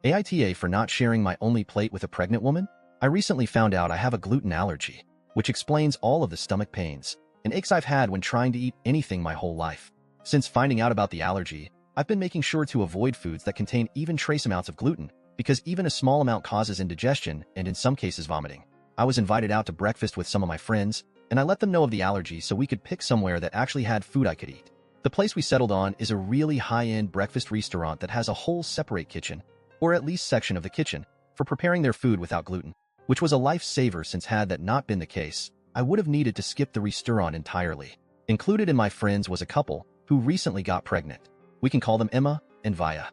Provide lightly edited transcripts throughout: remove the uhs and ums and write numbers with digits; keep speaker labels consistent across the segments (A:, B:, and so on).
A: AITA for not sharing my only plate with a pregnant woman? I recently found out I have a gluten allergy, which explains all of the stomach pains and aches I've had when trying to eat anything my whole life. Since finding out about the allergy, I've been making sure to avoid foods that contain even trace amounts of gluten, because even a small amount causes indigestion and in some cases vomiting. I was invited out to breakfast with some of my friends, and I let them know of the allergy so we could pick somewhere that actually had food I could eat. The place we settled on is a really high-end breakfast restaurant that has a whole separate kitchen, or at least section of the kitchen, for preparing their food without gluten, which was a lifesaver since had that not been the case, I would have needed to skip the restaurant entirely. Included in my friends was a couple who recently got pregnant. We can call them Emma and Vaya.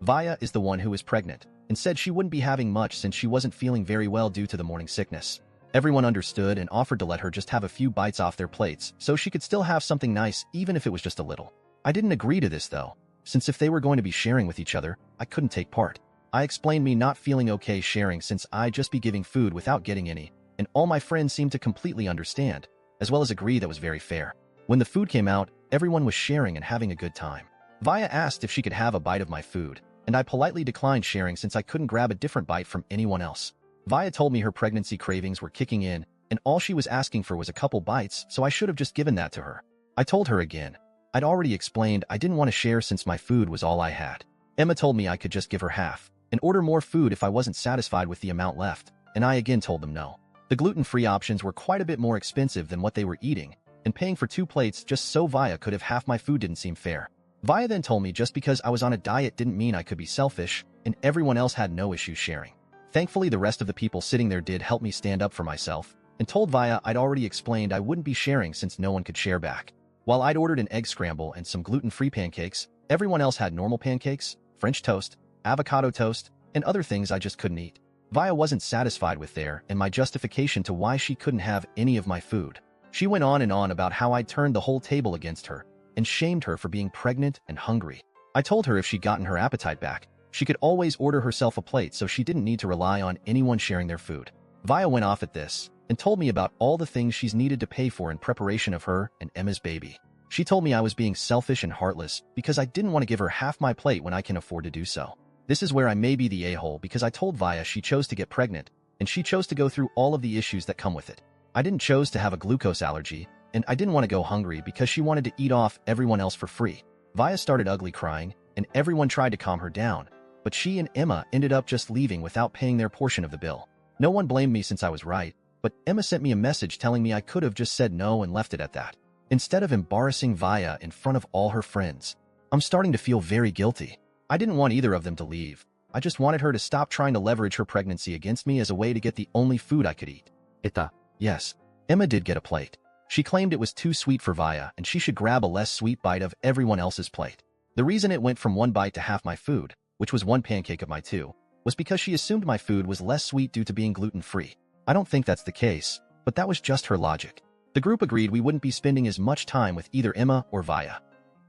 A: Vaya is the one who is pregnant and said she wouldn't be having much since she wasn't feeling very well due to the morning sickness. Everyone understood and offered to let her just have a few bites off their plates so she could still have something nice even if it was just a little. I didn't agree to this though, since if they were going to be sharing with each other, I couldn't take part. I explained me not feeling okay sharing since I'd just be giving food without getting any, and all my friends seemed to completely understand, as well as agree that was very fair. When the food came out, everyone was sharing and having a good time. Vaya asked if she could have a bite of my food, and I politely declined sharing since I couldn't grab a different bite from anyone else. Vaya told me her pregnancy cravings were kicking in, and all she was asking for was a couple bites, so I should have just given that to her. I told her again. I'd already explained I didn't want to share since my food was all I had. Emma told me I could just give her half and order more food if I wasn't satisfied with the amount left, and I again told them no. The gluten-free options were quite a bit more expensive than what they were eating, and paying for 2 plates just so Vaya could have half my food didn't seem fair. Vaya then told me just because I was on a diet didn't mean I could be selfish, and everyone else had no issue sharing. Thankfully, the rest of the people sitting there did help me stand up for myself, and told Vaya I'd already explained I wouldn't be sharing since no one could share back. While I'd ordered an egg scramble and some gluten-free pancakes, everyone else had normal pancakes, French toast, avocado toast, and other things I just couldn't eat. Vaya wasn't satisfied with there and my justification to why she couldn't have any of my food. She went on and on about how I'd turned the whole table against her and shamed her for being pregnant and hungry. I told her if she'd gotten her appetite back, she could always order herself a plate so she didn't need to rely on anyone sharing their food. Vaya went off at this and told me about all the things she's needed to pay for in preparation of her and Emma's baby. She told me I was being selfish and heartless because I didn't want to give her half my plate when I can afford to do so. This is where I may be the a-hole because I told Vaya she chose to get pregnant, and she chose to go through all of the issues that come with it. I didn't choose to have a glucose allergy, and I didn't want to go hungry because she wanted to eat off everyone else for free. Vaya started ugly crying, and everyone tried to calm her down, but she and Emma ended up just leaving without paying their portion of the bill. No one blamed me since I was right, but Emma sent me a message telling me I could have just said no and left it at that, instead of embarrassing Vaya in front of all her friends. I'm starting to feel very guilty. I didn't want either of them to leave. I just wanted her to stop trying to leverage her pregnancy against me as a way to get the only food I could eat.
B: AITA.
A: Yes, Emma did get a plate. She claimed it was too sweet for Vaya and she should grab a less sweet bite of everyone else's plate. The reason it went from 1 bite to half my food, which was 1 pancake of my 2, was because she assumed my food was less sweet due to being gluten-free. I don't think that's the case, but that was just her logic. The group agreed we wouldn't be spending as much time with either Emma or Vaya.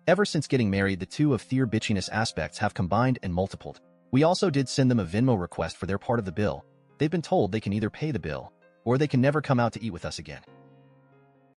A: Ever since getting married, the two of their bitchiness aspects have combined and multiplied. We also did send them a Venmo request for their part of the bill. They've been told they can either pay the bill, or they can never come out to eat with us again.